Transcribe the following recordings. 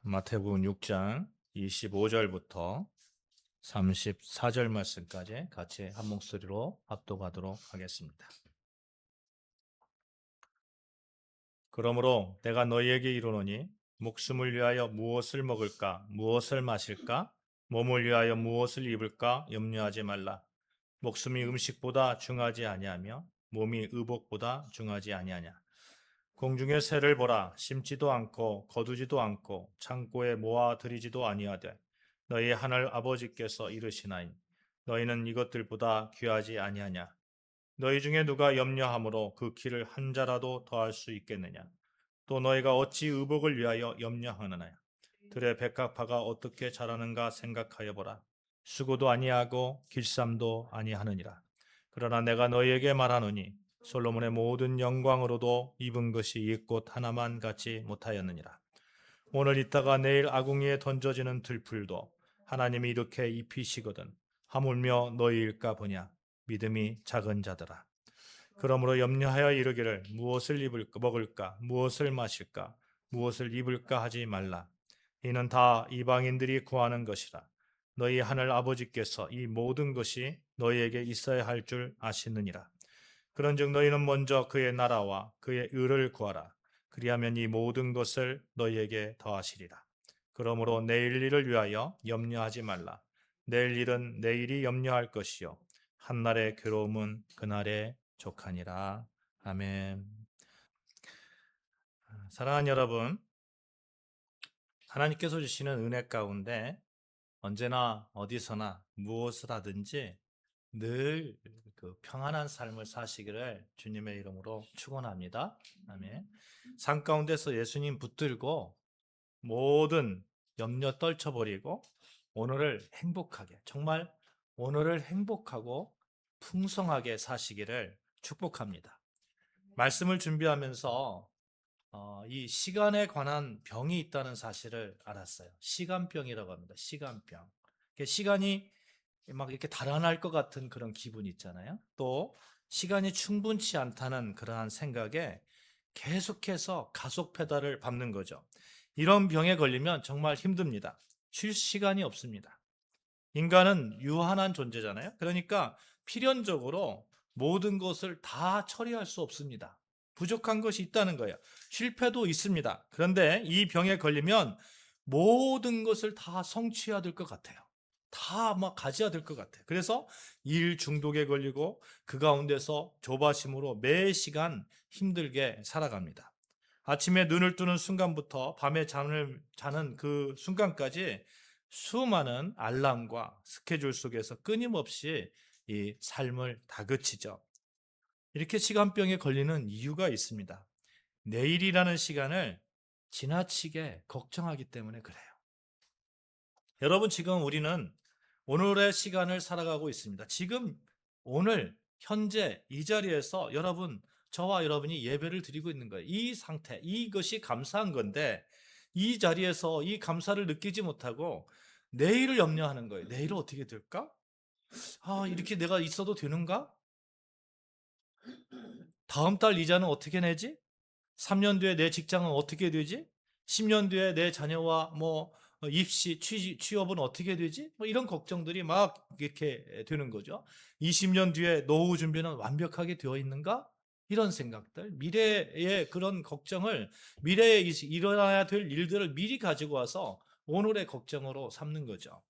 마태복음 6장 25절부터 34절 말씀까지 같이 한 목소리로 합독하도록 하겠습니다. 그러므로 내가 너희에게 이르노니 목숨을 위하여 무엇을 먹을까 무엇을 마실까 몸을 위하여 무엇을 입을까 염려하지 말라. 목숨이 음식보다 중하지 아니하며 몸이 의복보다 중하지 아니하냐. 공중의 새를 보라. 심지도 않고 거두지도 않고 창고에 모아 들이지도 아니하되 너희 하늘 아버지께서 이르시나니 너희는 이것들보다 귀하지 아니하냐. 너희 중에 누가 염려함으로 그 키를 한 자라도 더할 수 있겠느냐. 또 너희가 어찌 의복을 위하여 염려하느냐. 들의 백합화가 어떻게 자라는가 생각하여 보라. 수고도 아니하고 길쌈도 아니하느니라. 그러나 내가 너희에게 말하노니 솔로몬의 모든 영광으로도 입은 것이 이 꽃 하나만 같지 못하였느니라. 오늘 있다가 내일 아궁이에 던져지는 들풀도 하나님이 이렇게 입히시거든 하물며 너희일까 보냐. 믿음이 작은 자들아. 그러므로 염려하여 이르기를 무엇을 입을까 먹을까 무엇을 마실까 무엇을 입을까 하지 말라. 이는 다 이방인들이 구하는 것이라. 너희 하늘 아버지께서 이 모든 것이 너희에게 있어야 할 줄 아시느니라. 그런즉 너희는 먼저 그의 나라와 그의 의를 구하라. 그리하면 이 모든 것을 너희에게 더하시리라. 그러므로 내일 일을 위하여 염려하지 말라. 내일 일은 내일이 염려할 것이요 한날의 괴로움은 그날의 족하니라. 아멘. 사랑하는 여러분, 하나님께서 주시는 은혜 가운데 언제나 어디서나 무엇을 하든지 늘 그 평안한 삶을 사시기를 주님의 이름으로 축원합니다. 아멘. 삶 가운데서 예수님 붙들고 모든 염려 떨쳐버리고 오늘을 행복하게, 정말 오늘을 행복하고 풍성하게 사시기를 축복합니다. 말씀을 준비하면서 이 시간에 관한 병이 있다는 사실을 알았어요. 시간병이라고 합니다. 시간병. 시간이 막 이렇게 달아날 것 같은 그런 기분이 있잖아요. 또 시간이 충분치 않다는 그러한 생각에 계속해서 가속 페달을 밟는 거죠. 이런 병에 걸리면 정말 힘듭니다. 쉴 시간이 없습니다. 인간은 유한한 존재잖아요. 그러니까 필연적으로 모든 것을 다 처리할 수 없습니다. 부족한 것이 있다는 거예요. 실패도 있습니다. 그런데 이 병에 걸리면 모든 것을 다 성취해야 될 것 같아요. 다 막 가져야 될 것 같아요. 그래서 일 중독에 걸리고 그 가운데서 조바심으로 매 시간 힘들게 살아갑니다. 아침에 눈을 뜨는 순간부터 밤에 잠을 자는 그 순간까지 수많은 알람과 스케줄 속에서 끊임없이 이 삶을 다그치죠. 이렇게 시간병에 걸리는 이유가 있습니다. 내일이라는 시간을 지나치게 걱정하기 때문에 그래요. 여러분, 지금 우리는 오늘의 시간을 살아가고 있습니다. 지금 오늘 현재 이 자리에서 저와 여러분이 예배를 드리고 있는 거예요. 이 상태, 이것이 감사한 건데 이 자리에서 이 감사를 느끼지 못하고 내일을 염려하는 거예요. 내일은 어떻게 될까? 이렇게 내가 있어도 되는가? 다음 달 이자는 어떻게 내지? 3년 뒤에 내 직장은 어떻게 되지? 10년 뒤에 내 자녀와 입시, 취업은 어떻게 되지? 이런 걱정들이 막 이렇게 되는 거죠. 20년 뒤에 노후 준비는 완벽하게 되어 있는가? 이런 생각들, 미래의 그런 걱정을, 미래에 일어나야 될 일들을 미리 가지고 와서 오늘의 걱정으로 삼는 거죠.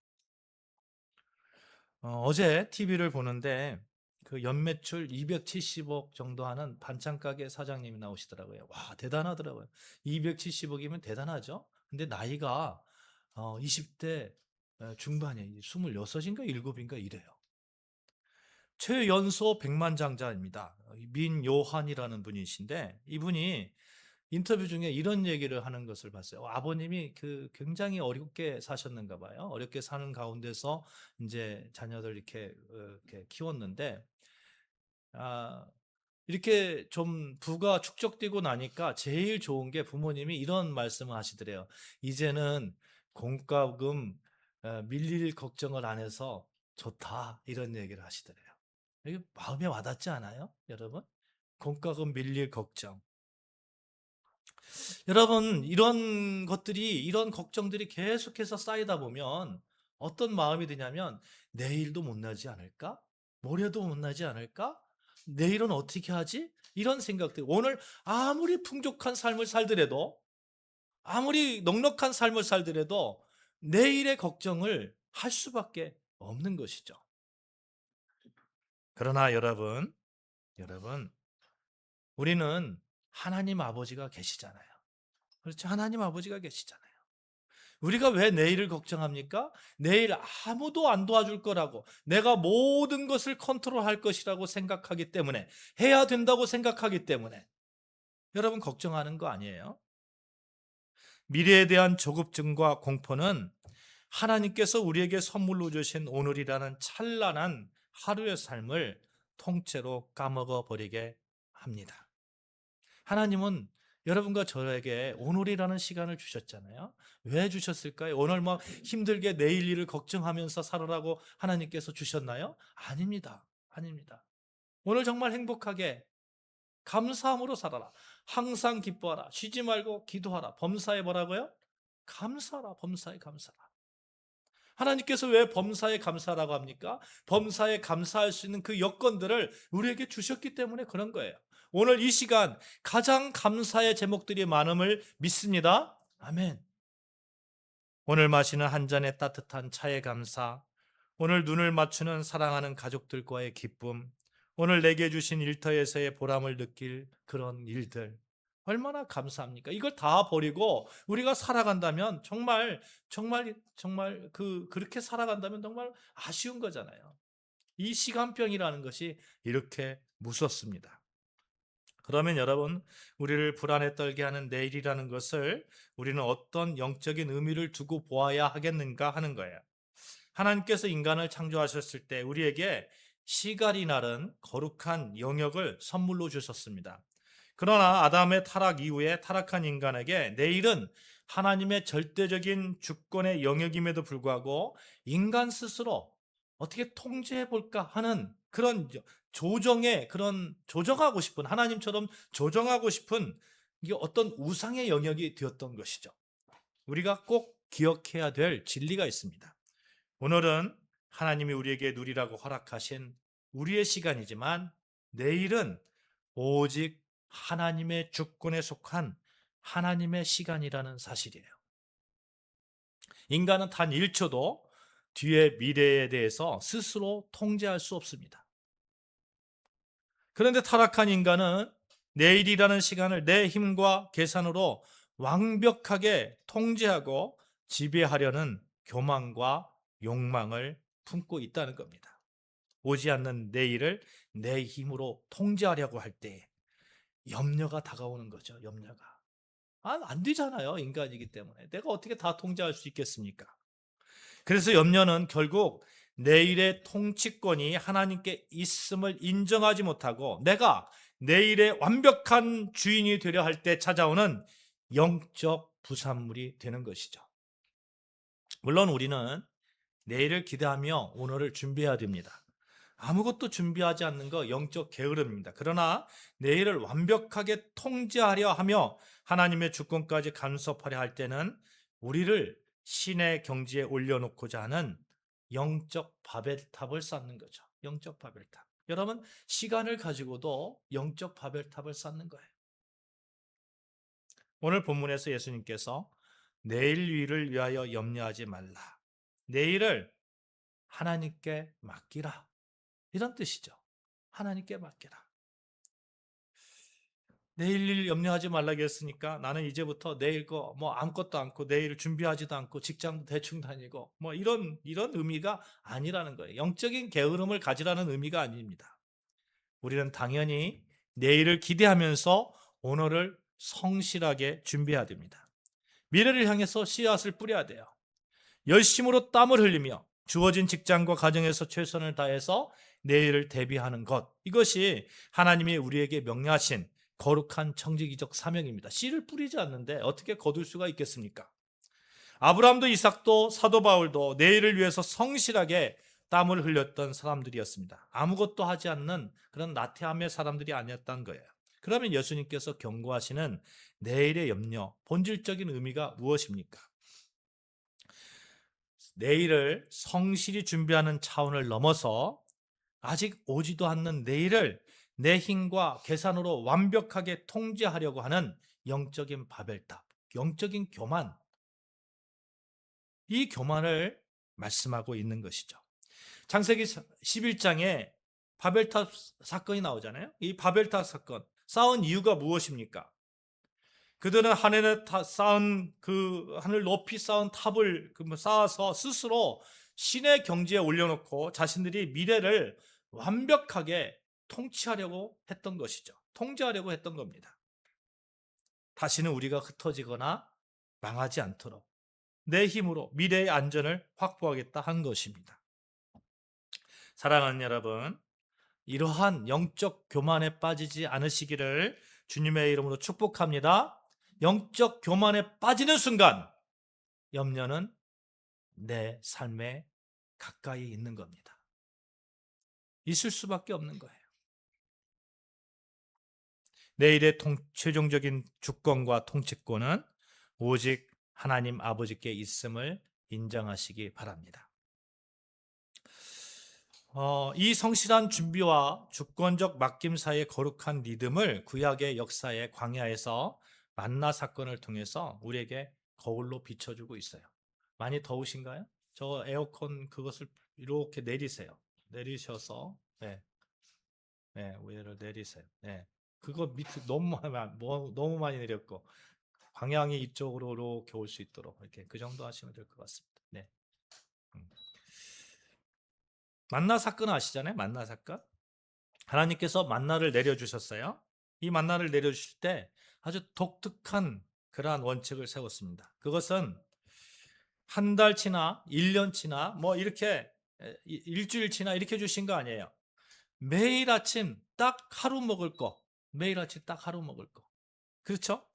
어제 TV를 보는데 그 연매출 270억 정도 하는 반찬 가게 사장님이 나오시더라고요. 와, 대단하더라고요. 270억이면 대단하죠. 근데 나이가 20대 중반이에요. 26인가 7인가 이래요. 최연소 백만장자입니다. 민요한이라는 분이신데 이분이 인터뷰 중에 이런 얘기를 하는 것을 봤어요. 아버님이 굉장히 어렵게 사셨는가 봐요. 어렵게 사는 가운데서 이제 자녀들 이렇게 키웠는데, 아, 이렇게 좀 부가 축적되고 나니까 제일 좋은 게 부모님이 이런 말씀을 하시더래요. 이제는 공과금 밀릴 걱정을 안 해서 좋다. 이런 얘기를 하시더래요. 이게 마음에 와닿지 않아요, 여러분? 공과금 밀릴 걱정. 여러분, 이런 것들이, 이런 걱정들이 계속해서 쌓이다 보면 어떤 마음이 드냐면, 내일도 못 나지 않을까? 모레도 못 나지 않을까? 내일은 어떻게 하지? 이런 생각들. 오늘 아무리 풍족한 삶을 살더라도, 아무리 넉넉한 삶을 살더라도 내일의 걱정을 할 수밖에 없는 것이죠. 그러나 여러분, 우리는 하나님 아버지가 계시잖아요. 그렇죠? 하나님 아버지가 계시잖아요. 우리가 왜 내일을 걱정합니까? 내일 아무도 안 도와줄 거라고, 내가 모든 것을 컨트롤할 것이라고 생각하기 때문에, 해야 된다고 생각하기 때문에 여러분 걱정하는 거 아니에요? 미래에 대한 조급증과 공포는 하나님께서 우리에게 선물로 주신 오늘이라는 찬란한 하루의 삶을 통째로 까먹어 버리게 합니다. 하나님은 여러분과 저에게 오늘이라는 시간을 주셨잖아요. 왜 주셨을까요? 오늘 막 힘들게 내일 일을 걱정하면서 살아라고 하나님께서 주셨나요? 아닙니다. 아닙니다. 오늘 정말 행복하게 감사함으로 살아라. 항상 기뻐하라. 쉬지 말고 기도하라. 범사에 뭐라고요? 감사하라. 범사에 감사하라. 하나님께서 왜 범사에 감사라고 합니까? 범사에 감사할 수 있는 그 여건들을 우리에게 주셨기 때문에 그런 거예요. 오늘 이 시간 가장 감사의 제목들이 많음을 믿습니다. 아멘. 오늘 마시는 한 잔의 따뜻한 차의 감사, 오늘 눈을 맞추는 사랑하는 가족들과의 기쁨, 오늘 내게 주신 일터에서의 보람을 느낄 그런 일들, 얼마나 감사합니까? 이걸 다 버리고 우리가 살아간다면 정말 그렇게 살아간다면 정말 아쉬운 거잖아요. 이 시간병이라는 것이 이렇게 무섭습니다. 그러면 여러분, 우리를 불안에 떨게 하는 내일이라는 것을 우리는 어떤 영적인 의미를 두고 보아야 하겠는가 하는 거예요. 하나님께서 인간을 창조하셨을 때 우리에게 시간이 나른 거룩한 영역을 선물로 주셨습니다. 그러나 아담의 타락 이후에 타락한 인간에게 내일은 하나님의 절대적인 주권의 영역임에도 불구하고 인간 스스로 어떻게 통제해 볼까 하는 그런 조정하고 싶은, 하나님처럼 조정하고 싶은 이게 어떤 우상의 영역이 되었던 것이죠. 우리가 꼭 기억해야 될 진리가 있습니다. 오늘은 하나님이 우리에게 누리라고 허락하신 우리의 시간이지만 내일은 오직 하나님의 주권에 속한 하나님의 시간이라는 사실이에요. 인간은 단 1초도 뒤의 미래에 대해서 스스로 통제할 수 없습니다. 그런데 타락한 인간은 내일이라는 시간을 내 힘과 계산으로 완벽하게 통제하고 지배하려는 교만과 욕망을 품고 있다는 겁니다. 오지 않는 내일을 내 힘으로 통제하려고 할 때 염려가 다가오는 거죠. 염려가. 안 되잖아요. 인간이기 때문에. 내가 어떻게 다 통제할 수 있겠습니까? 그래서 염려는 결국 내일의 통치권이 하나님께 있음을 인정하지 못하고 내가 내일의 완벽한 주인이 되려 할 때 찾아오는 영적 부산물이 되는 것이죠. 물론 우리는 내일을 기대하며 오늘을 준비해야 됩니다. 아무것도 준비하지 않는 거 영적 게으름입니다. 그러나 내일을 완벽하게 통제하려 하며 하나님의 주권까지 간섭하려 할 때는 우리를 신의 경지에 올려놓고자 하는 영적 바벨탑을 쌓는 거죠. 영적 바벨탑. 여러분, 시간을 가지고도 영적 바벨탑을 쌓는 거예요. 오늘 본문에서 예수님께서 내일 일을 위하여 염려하지 말라. 내일을 하나님께 맡기라. 이런 뜻이죠. 하나님께 맡기라. 내일 일 염려하지 말라고 했으니까 나는 이제부터 내일 거 뭐 아무것도 않고 내일 준비하지도 않고 직장도 대충 다니고 뭐 이런 의미가 아니라는 거예요. 영적인 게으름을 가지라는 의미가 아닙니다. 우리는 당연히 내일을 기대하면서 오늘을 성실하게 준비해야 됩니다. 미래를 향해서 씨앗을 뿌려야 돼요. 열심으로 땀을 흘리며 주어진 직장과 가정에서 최선을 다해서 내일을 대비하는 것, 이것이 하나님이 우리에게 명령하신 거룩한 청지기적 사명입니다. 씨를 뿌리지 않는데 어떻게 거둘 수가 있겠습니까? 아브라함도 이삭도 사도 바울도 내일을 위해서 성실하게 땀을 흘렸던 사람들이었습니다. 아무것도 하지 않는 그런 나태함의 사람들이 아니었던 거예요. 그러면 예수님께서 경고하시는 내일의 염려, 본질적인 의미가 무엇입니까? 내일을 성실히 준비하는 차원을 넘어서 아직 오지도 않는 내일을 내 힘과 계산으로 완벽하게 통제하려고 하는 영적인 바벨탑, 영적인 교만, 이 교만을 말씀하고 있는 것이죠. 창세기 11장에 바벨탑 사건이 나오잖아요. 이 바벨탑 사건, 쌓은 이유가 무엇입니까? 그들은 하늘 높이 쌓은 탑을 쌓아서 스스로 신의 경지에 올려놓고 자신들이 미래를 완벽하게 통치하려고 했던 것이죠. 통제하려고 했던 겁니다. 다시는 우리가 흩어지거나 망하지 않도록 내 힘으로 미래의 안전을 확보하겠다 한 것입니다. 사랑하는 여러분, 이러한 영적 교만에 빠지지 않으시기를 주님의 이름으로 축복합니다. 영적 교만에 빠지는 순간 염려는 내 삶에 가까이 있는 겁니다. 있을 수밖에 없는 거예요. 내일의 최종적인 주권과 통치권은 오직 하나님 아버지께 있음을 인정하시기 바랍니다. 이 성실한 준비와 주권적 맡김 사이의 거룩한 리듬을 구약의 역사의 광야에서 만나 사건을 통해서 우리에게 거울로 비춰주고 있어요. 많이 더우신가요? 저 에어컨 그것을 이렇게 내리세요. 내리셔서 위에를 내리세요. 그거 밑에 너무 많이 내렸고 방향이 이쪽으로 이렇게 올 수 있도록 이렇게 그 정도 하시면 될 것 같습니다. 네. 만나 사건 아시잖아요? 만나 사건. 하나님께서 만나를 내려주셨어요. 이 만나를 내려주실 때 아주 독특한 그러한 원칙을 세웠습니다. 그것은 한 달치나 1년치나 뭐 이렇게 일주일치나 이렇게 주신 거 아니에요. 매일 아침 딱 하루 먹을 거. 매일 아침 딱 하루 먹을 거. 그렇죠?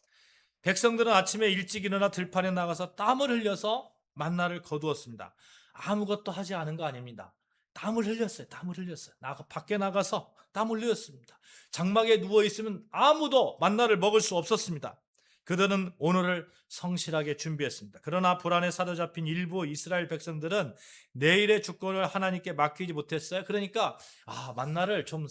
백성들은 아침에 일찍 일어나 들판에 나가서 땀을 흘려서 만나를 거두었습니다. 아무것도 하지 않은 거 아닙니다. 땀을 흘렸어요. 땀을 흘렸어요. 밖에 나가서 땀을 흘렸습니다. 장막에 누워 있으면 아무도 만나를 먹을 수 없었습니다. 그들은 오늘을 성실하게 준비했습니다. 그러나 불안에 사로잡힌 일부 이스라엘 백성들은 내일의 주권을 하나님께 맡기지 못했어요. 그러니까 만나를 좀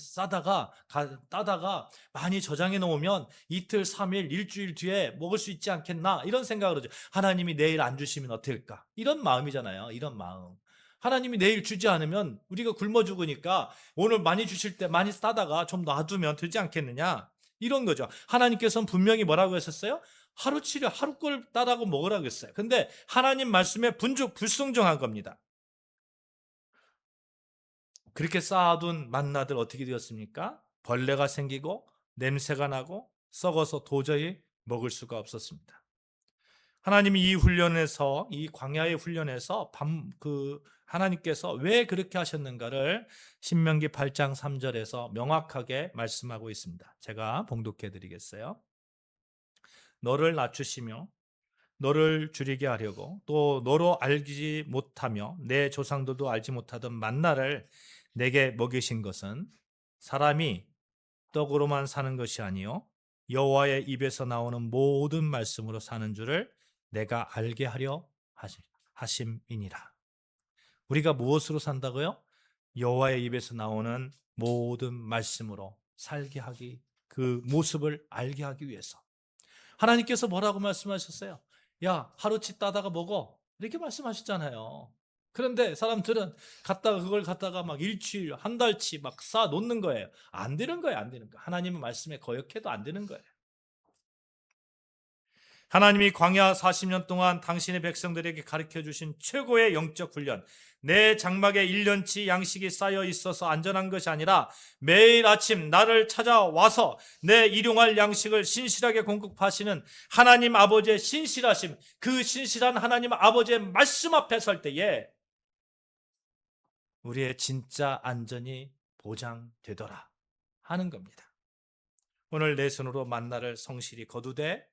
따다가 많이 저장해 놓으면 이틀, 3일, 일주일 뒤에 먹을 수 있지 않겠나 이런 생각을 하죠. 하나님이 내일 안 주시면 어떨까? 이런 마음이잖아요. 이런 마음. 하나님이 내일 주지 않으면 우리가 굶어 죽으니까 오늘 많이 주실 때 많이 따다가 좀 놔두면 되지 않겠느냐? 이런 거죠. 하나님께서는 분명히 뭐라고 했었어요? 하루치를 하루 걸 따라고 먹으라고 했어요. 근데 하나님 말씀에 불순종한 겁니다. 그렇게 쌓아둔 만나들 어떻게 되었습니까? 벌레가 생기고 냄새가 나고 썩어서 도저히 먹을 수가 없었습니다. 하나님이 이 광야의 훈련에서 하나님께서 왜 그렇게 하셨는가를 신명기 8장 3절에서 명확하게 말씀하고 있습니다. 제가 봉독해 드리겠어요. 너를 낮추시며 너를 줄이게 하려고 또 너로 알지 못하며 내 조상들도 알지 못하던 만나를 내게 먹이신 것은 사람이 떡으로만 사는 것이 아니요 여호와의 입에서 나오는 모든 말씀으로 사는 줄을 내가 알게 하려 하심이니라. 우리가 무엇으로 산다고요? 여호와의 입에서 나오는 모든 말씀으로 살게 하기, 그 모습을 알게 하기 위해서. 하나님께서 뭐라고 말씀하셨어요? 야, 하루치 따다가 먹어. 이렇게 말씀하셨잖아요. 그런데 사람들은 그걸 갖다가 막 일주일, 한 달치 막 쌓아 놓는 거예요. 안 되는 거예요, 안 되는 거예요. 하나님의 말씀에 거역해도 안 되는 거예요. 하나님이 광야 40년 동안 당신의 백성들에게 가르쳐 주신 최고의 영적 훈련, 내 장막에 1년치 양식이 쌓여 있어서 안전한 것이 아니라 매일 아침 나를 찾아와서 내 일용할 양식을 신실하게 공급하시는 하나님 아버지의 신실하심, 그 신실한 하나님 아버지의 말씀 앞에 설 때에 우리의 진짜 안전이 보장되더라 하는 겁니다. 오늘 내 손으로 만나를 성실히 거두되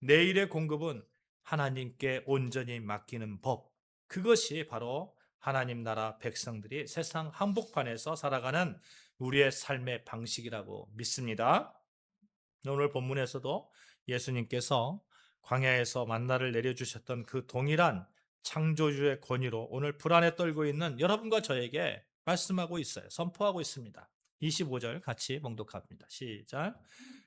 내일의 공급은 하나님께 온전히 맡기는 법, 그것이 바로 하나님 나라 백성들이 세상 한복판에서 살아가는 우리의 삶의 방식이라고 믿습니다. 오늘 본문에서도 예수님께서 광야에서 만나를 내려주셨던 그 동일한 창조주의 권위로 오늘 불안에 떨고 있는 여러분과 저에게 말씀하고 있어요. 선포하고 있습니다. 25절 같이 봉독합니다. 시작.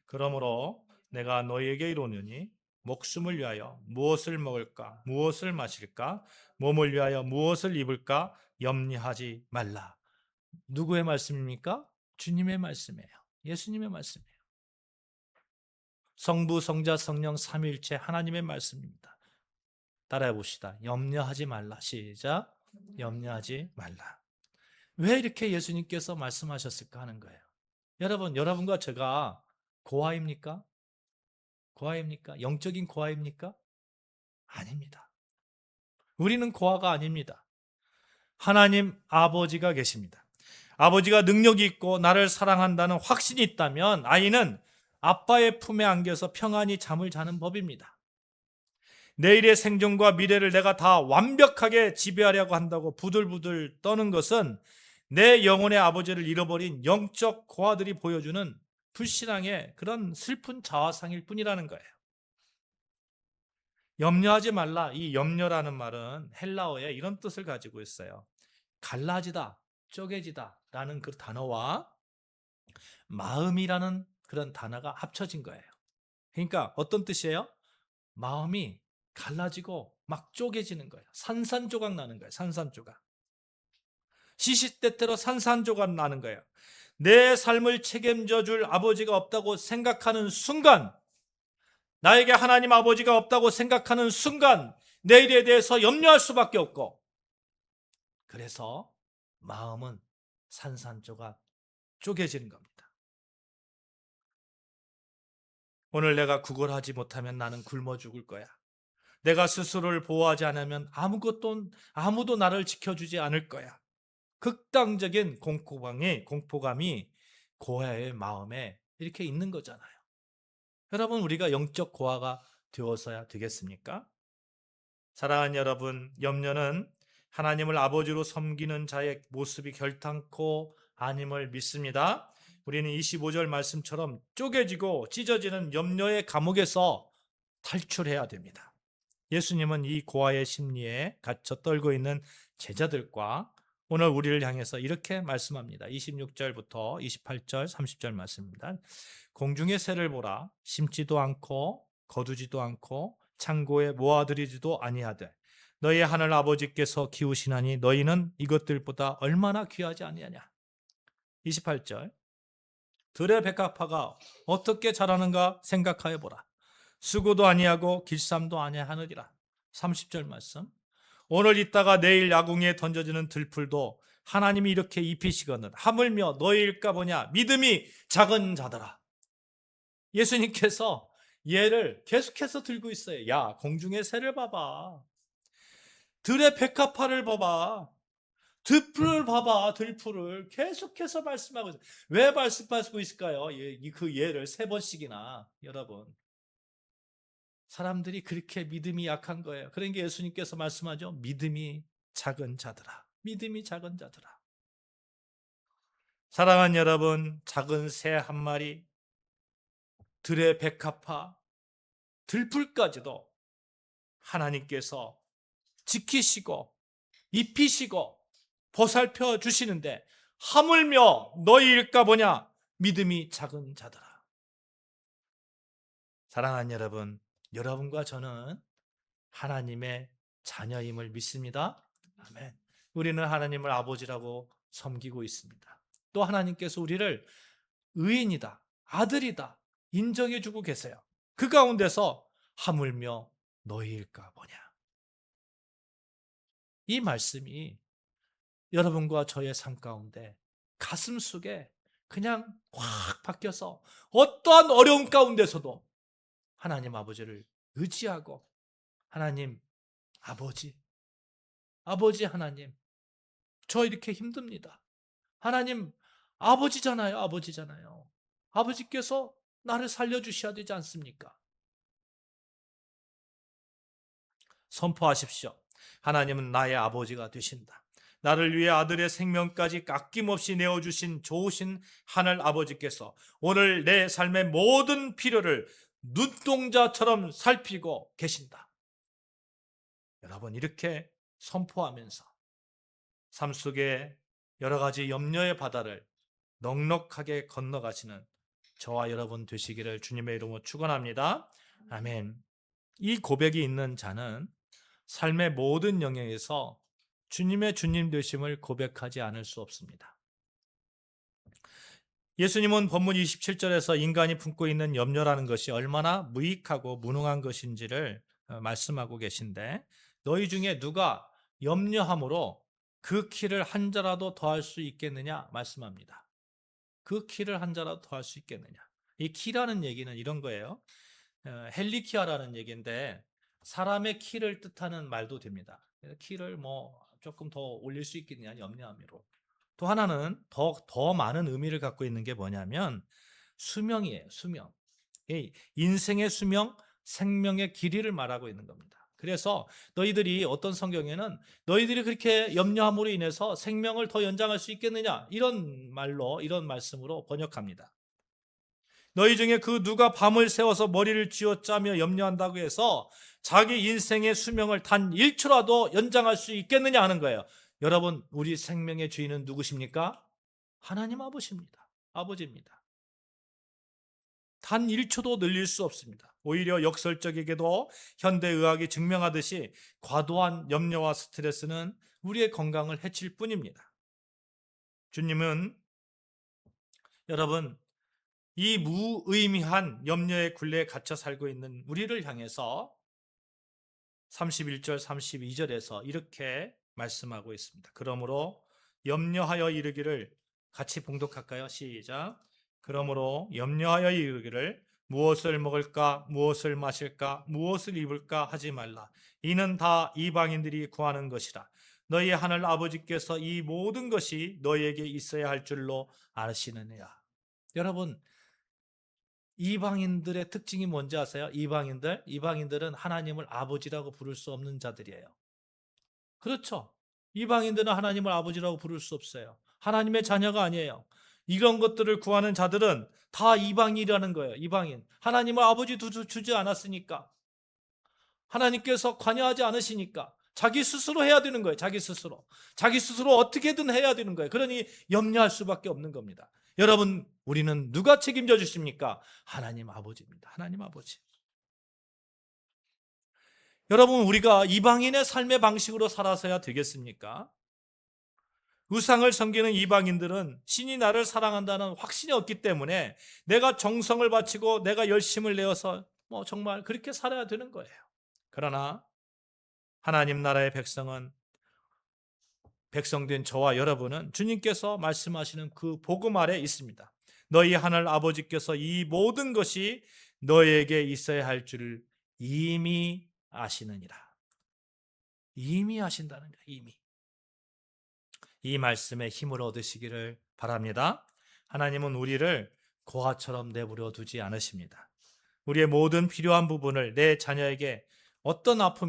그러므로 내가 너희에게 이르노니 목숨을 위하여 무엇을 먹을까 무엇을 마실까 몸을 위하여 무엇을 입을까 염려하지 말라. 누구의 말씀입니까? 주님의 말씀이에요. 예수님의 말씀이에요. 성부, 성자, 성령 삼위일체 하나님의 말씀입니다. 따라해 봅시다. 염려하지 말라. 시작. 염려하지 말라. 왜 이렇게 예수님께서 말씀하셨을까 하는 거예요. 여러분과 제가 고아입니까? 고아입니까? 영적인 고아입니까? 아닙니다. 우리는 고아가 아닙니다. 하나님 아버지가 계십니다. 아버지가 능력이 있고 나를 사랑한다는 확신이 있다면 아이는 아빠의 품에 안겨서 평안히 잠을 자는 법입니다. 내일의 생존과 미래를 내가 다 완벽하게 지배하려고 한다고 부들부들 떠는 것은 내 영혼의 아버지를 잃어버린 영적 고아들이 보여주는 불신앙의 그런 슬픈 자화상일 뿐이라는 거예요. 염려하지 말라. 이 염려라는 말은 헬라어에 이런 뜻을 가지고 있어요. 갈라지다, 쪼개지다 라는 그 단어와 마음이라는 그런 단어가 합쳐진 거예요. 그러니까 어떤 뜻이에요? 마음이 갈라지고 막 쪼개지는 거예요. 산산조각 나는 거예요. 산산조각. 시시때때로 산산조각 나는 거예요. 내 삶을 책임져 줄 아버지가 없다고 생각하는 순간, 나에게 하나님 아버지가 없다고 생각하는 순간 내일에 대해서 염려할 수밖에 없고, 그래서 마음은 산산조각 쪼개지는 겁니다. 오늘 내가 구걸하지 못하면 나는 굶어 죽을 거야. 내가 스스로를 보호하지 않으면 아무도 나를 지켜주지 않을 거야. 극단적인 공포감이 고아의 마음에 이렇게 있는 거잖아요. 여러분, 우리가 영적 고아가 되어서야 되겠습니까? 사랑하는 여러분, 염려는 하나님을 아버지로 섬기는 자의 모습이 결탄코 아님을 믿습니다. 우리는 25절 말씀처럼 쪼개지고 찢어지는 염려의 감옥에서 탈출해야 됩니다. 예수님은 이 고아의 심리에 갇혀 떨고 있는 제자들과 오늘 우리를 향해서 이렇게 말씀합니다. 26절부터 28절, 30절 말씀입니다. 공중의 새를 보라. 심지도 않고 거두지도 않고 창고에 모아들이지도 아니하되 너희 하늘 아버지께서 키우시나니 너희는 이것들보다 얼마나 귀하지 아니하냐. 28절. 들의 백합화가 어떻게 자라는가 생각하여 보라. 수고도 아니하고 길쌈도 아니하느니라. 30절 말씀. 오늘 있다가 내일 야궁에 던져지는 들풀도 하나님이 이렇게 입히시거늘 하물며 너희일까 보냐. 믿음이 작은 자들아. 예수님께서 얘를 계속해서 들고 있어요. 야, 공중의 새를 봐봐. 들의 백합화를 봐봐. 들풀을 봐봐. 들풀을 계속해서 말씀하고 있어요. 왜 말씀하고 있을까요? 그 예를 3번씩이나. 여러분, 사람들이 그렇게 믿음이 약한 거예요. 그러니까 예수님께서 말씀하죠. 믿음이 작은 자들아. 믿음이 작은 자들아. 사랑하는 여러분, 작은 새 한 마리, 들의 백합화, 들풀까지도 하나님께서 지키시고 입히시고 보살펴 주시는데 하물며 너희일까 보냐. 믿음이 작은 자들아. 사랑하는 여러분, 여러분과 저는 하나님의 자녀임을 믿습니다. 아멘. 우리는 하나님을 아버지라고 섬기고 있습니다. 또 하나님께서 우리를 의인이다, 아들이다 인정해주고 계세요. 그 가운데서 하물며 너희일까 보냐. 이 말씀이 여러분과 저의 삶 가운데 가슴 속에 그냥 확 박혀서 어떠한 어려움 가운데서도 하나님 아버지를 의지하고 하나님 아버지 하나님, 저 이렇게 힘듭니다. 하나님 아버지잖아요. 아버지께서 나를 살려주셔야 되지 않습니까? 선포하십시오. 하나님은 나의 아버지가 되신다. 나를 위해 아들의 생명까지 아낌없이 내어주신 좋으신 하늘 아버지께서 오늘 내 삶의 모든 필요를 눈동자처럼 살피고 계신다. 여러분, 이렇게 선포하면서 삶 속에 여러 가지 염려의 바다를 넉넉하게 건너가시는 저와 여러분 되시기를 주님의 이름으로 축원합니다. 아멘. 이 고백이 있는 자는 삶의 모든 영역에서 주님의 주님 되심을 고백하지 않을 수 없습니다. 예수님은 본문 27절에서 인간이 품고 있는 염려라는 것이 얼마나 무익하고 무능한 것인지를 말씀하고 계신데, 너희 중에 누가 염려함으로 그 키를 한 자라도 더할 수 있겠느냐 말씀합니다. 그 키를 한 자라도 더할 수 있겠느냐. 이 키라는 얘기는 이런 거예요. 헬리키아라는 얘기인데 사람의 키를 뜻하는 말도 됩니다. 키를 뭐 조금 더 올릴 수 있겠느냐, 염려함으로. 또 하나는 더 많은 의미를 갖고 있는 게 뭐냐면 수명이에요. 수명. 인생의 수명, 생명의 길이를 말하고 있는 겁니다. 그래서 너희들이 어떤 성경에는 너희들이 그렇게 염려함으로 인해서 생명을 더 연장할 수 있겠느냐, 이런 말로, 이런 말씀으로 번역합니다. 너희 중에 그 누가 밤을 새워서 머리를 쥐어짜며 염려한다고 해서 자기 인생의 수명을 단 1초라도 연장할 수 있겠느냐 하는 거예요. 여러분, 우리 생명의 주인은 누구십니까? 하나님 아버지입니다. 아버지입니다. 단 1초도 늘릴 수 없습니다. 오히려 역설적이게도 현대의학이 증명하듯이 과도한 염려와 스트레스는 우리의 건강을 해칠 뿐입니다. 주님은 여러분, 이 무의미한 염려의 굴레에 갇혀 살고 있는 우리를 향해서 31절, 32절에서 이렇게 말씀하고 있습니다. 그러므로 염려하여 이르기를, 같이 봉독할까요? 시작. 그러므로 염려하여 이르기를 무엇을 먹을까, 무엇을 마실까, 무엇을 입을까 하지 말라. 이는 다 이방인들이 구하는 것이라. 너희 하늘 아버지께서 이 모든 것이 너희에게 있어야 할 줄로 아시느니라. 여러분, 이방인들의 특징이 뭔지 아세요? 이방인들은 하나님을 아버지라고 부를 수 없는 자들이에요. 그렇죠? 이방인들은 하나님을 아버지라고 부를 수 없어요. 하나님의 자녀가 아니에요. 이런 것들을 구하는 자들은 다 이방인이라는 거예요. 이방인. 하나님을 아버지 주지 않았으니까, 하나님께서 관여하지 않으시니까 자기 스스로 해야 되는 거예요. 자기 스스로 어떻게든 해야 되는 거예요. 그러니 염려할 수밖에 없는 겁니다. 여러분, 우리는 누가 책임져 주십니까? 하나님 아버지입니다. 하나님 아버지. 여러분, 우리가 이방인의 삶의 방식으로 살아서야 되겠습니까? 우상을 섬기는 이방인들은 신이 나를 사랑한다는 확신이 없기 때문에 내가 정성을 바치고 내가 열심을 내어서 정말 그렇게 살아야 되는 거예요. 그러나 하나님 나라의 백성된 저와 여러분은 주님께서 말씀하시는 그 복음 아래 있습니다. 너희 하늘 아버지께서 이 모든 것이 너에게 있어야 할 줄을 이미 아시느니라. 이미 아신다는 거예요. 이미. 이 말씀에 힘을 얻으시기를 바랍니다. 하나님은 우리를 고아처럼 내버려 두지 않으십니다. 우리의 모든 필요한 부분을 내 자녀에게,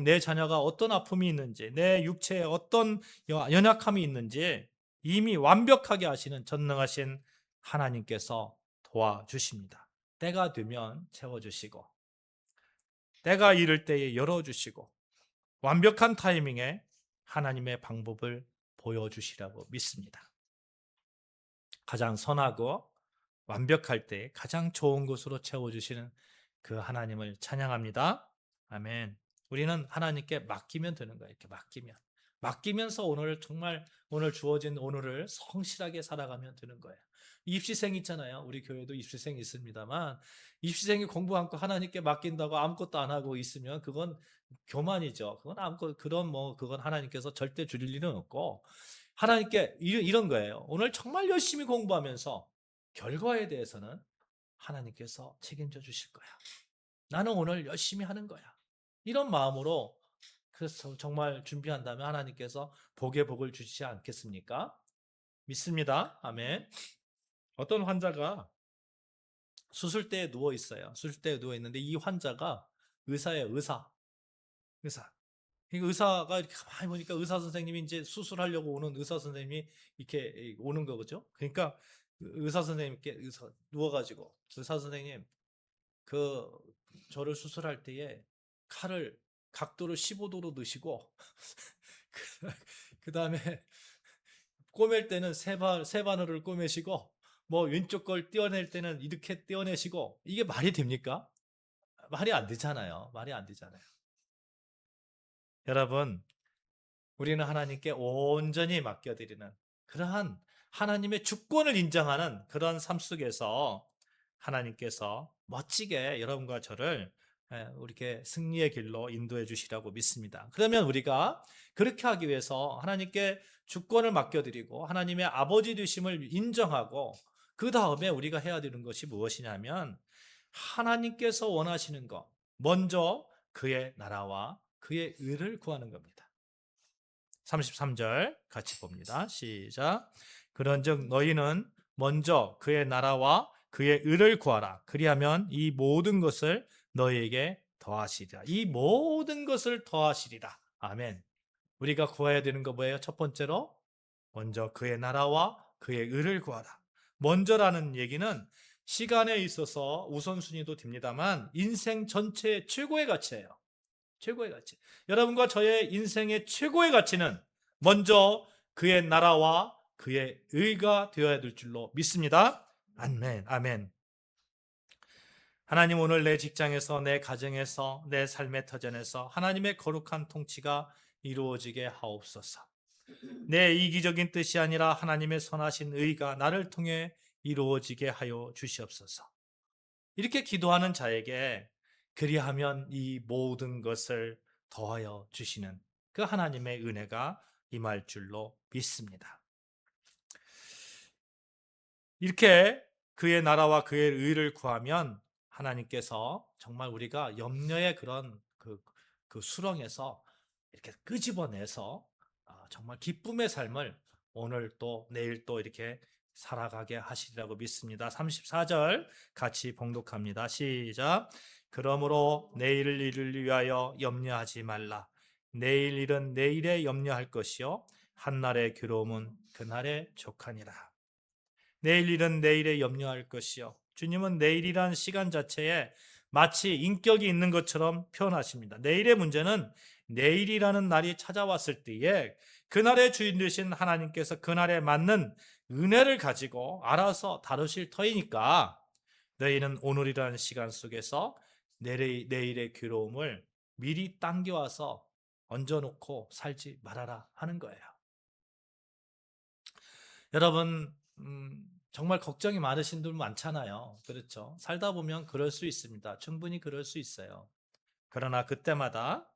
내 자녀가 어떤 아픔이 있는지, 내 육체에 어떤 연약함이 있는지 이미 완벽하게 아시는 전능하신 하나님께서 도와주십니다. 때가 되면 채워주시고, 때가 이를 때에 열어주시고, 완벽한 타이밍에 하나님의 방법을 보여주시라고 믿습니다. 가장 선하고 완벽할 때 가장 좋은 것으로 채워주시는 그 하나님을 찬양합니다. 아멘. 우리는 하나님께 맡기면 되는 거예요. 이렇게 맡기면서 오늘 주어진 오늘을 성실하게 살아가면 되는 거예요. 입시생 있잖아요. 우리 교회도 입시생 있습니다만, 입시생이 공부 않고 하나님께 맡긴다고 아무것도 안 하고 있으면 그건 교만이죠. 그건 하나님께서 절대 줄일 일은 없고, 하나님께 이런 거예요. 오늘 정말 열심히 공부하면서 결과에 대해서는 하나님께서 책임져 주실 거야. 나는 오늘 열심히 하는 거야. 이런 마음으로 그래서 정말 준비한다면 하나님께서 복의 복을 주시지 않겠습니까? 믿습니다. 아멘. 어떤 환자가 수술대에 누워 있어요. 수술대에 누워 있는데 이 환자가 의사예요. 의사. 그러니까 의사가 이렇게 가만히 보니까 의사 선생님이 이제 수술하려고 오는 의사 선생님이 이렇게 오는 거죠. 그러니까 의사 선생님께 누워가지고 의사 선생님 그 저를 수술할 때에 칼을 각도를 15도로 넣으시고 그 다음에 꼬맬 때는 세 바늘을 꼬매시고 뭐 왼쪽 걸 떼어낼 때는 이렇게 떼어내시고 이게 말이 됩니까? 말이 안 되잖아요. 말이 안 되잖아요. 여러분, 우리는 하나님께 온전히 맡겨드리는 그러한 하나님의 주권을 인정하는 그런 삶 속에서 하나님께서 멋지게 여러분과 저를 이렇게 승리의 길로 인도해 주시라고 믿습니다. 그러면 우리가 그렇게 하기 위해서 하나님께 주권을 맡겨드리고 하나님의 아버지 되심을 인정하고 그 다음에 우리가 해야 되는 것이 무엇이냐면 하나님께서 원하시는 것, 먼저 그의 나라와 그의 의를 구하는 겁니다. 33절 같이 봅니다. 시작. 그런즉 너희는 먼저 그의 나라와 그의 의를 구하라. 그리하면 이 모든 것을 너희에게 더하시리라. 이 모든 것을 더하시리라. 아멘. 우리가 구해야 되는 거 뭐예요? 첫 번째로 먼저 그의 나라와 그의 의를 구하라. 먼저라는 얘기는 시간에 있어서 우선순위도 됩니다만 인생 전체의 최고의 가치예요. 최고의 가치. 여러분과 저의 인생의 최고의 가치는 먼저 그의 나라와 그의 의가 되어야 될 줄로 믿습니다. 아멘, 아멘. 하나님 오늘 내 직장에서, 내 가정에서, 내 삶의 터전에서 하나님의 거룩한 통치가 이루어지게 하옵소서. 내 이기적인 뜻이 아니라 하나님의 선하신 의가 나를 통해 이루어지게 하여 주시옵소서. 이렇게 기도하는 자에게 그리하면 이 모든 것을 더하여 주시는 그 하나님의 은혜가 임할 줄로 믿습니다. 이렇게 그의 나라와 그의 의를 구하면 하나님께서 정말 우리가 염려의 그런 그 수렁에서 이렇게 끄집어내서 정말 기쁨의 삶을 오늘 또 내일 또 이렇게 살아가게 하시리라고 믿습니다. 34절 같이 봉독합니다. 시작. 그러므로 내일 일을 위하여 염려하지 말라. 내일 일은 내일에 염려할 것이요 한날의 괴로움은 그날에 족하니라. 내일 일은 내일에 염려할 것이요. 주님은 내일이란 시간 자체에 마치 인격이 있는 것처럼 표현하십니다. 내일의 문제는 내일이라는 날이 찾아왔을 때에 그날의 주인 되신 하나님께서 그날에 맞는 은혜를 가지고 알아서 다루실 터이니까 너희는 오늘이라는 시간 속에서 내일의 괴로움을 미리 당겨와서 얹어놓고 살지 말아라 하는 거예요. 여러분 정말 걱정이 많으신 분 많잖아요. 그렇죠? 살다 보면 그럴 수 있습니다. 충분히 그럴 수 있어요. 그러나 그때마다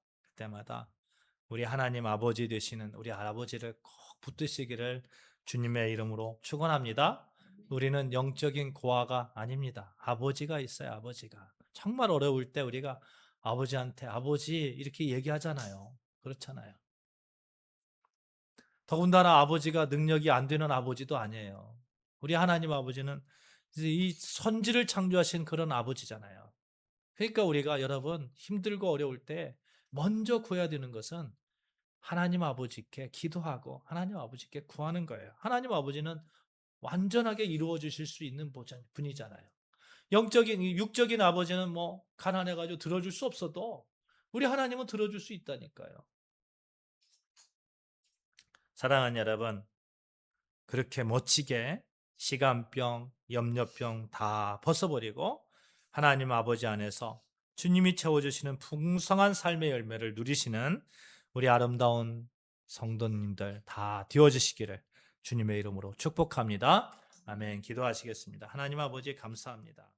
우리 하나님 아버지 되시는 우리 아버지를 꼭 붙드시기를 주님의 이름으로 축원합니다. 우리는 영적인 고아가 아닙니다. 아버지가 있어요. 아버지가. 정말 어려울 때 우리가 아버지한테 아버지 이렇게 얘기하잖아요. 그렇잖아요. 더군다나 아버지가 능력이 안 되는 아버지도 아니에요. 우리 하나님 아버지는 이 선지를 창조하신 그런 아버지잖아요. 그러니까 우리가 여러분 힘들고 어려울 때 먼저 구해야 되는 것은 하나님 아버지께 기도하고 하나님 아버지께 구하는 거예요. 하나님 아버지는 완전하게 이루어 주실 수 있는 분이잖아요. 영적인 육적인 아버지는 뭐 가난해 가지고 들어줄 수 없어도 우리 하나님은 들어줄 수 있다니까요. 사랑하는 여러분, 그렇게 멋지게 시간병, 염려병 다 벗어버리고 하나님 아버지 안에서 주님이 채워주시는 풍성한 삶의 열매를 누리시는 우리 아름다운 성도님들 다 되어주시기를 주님의 이름으로 축복합니다. 아멘. 기도하시겠습니다. 하나님 아버지 감사합니다.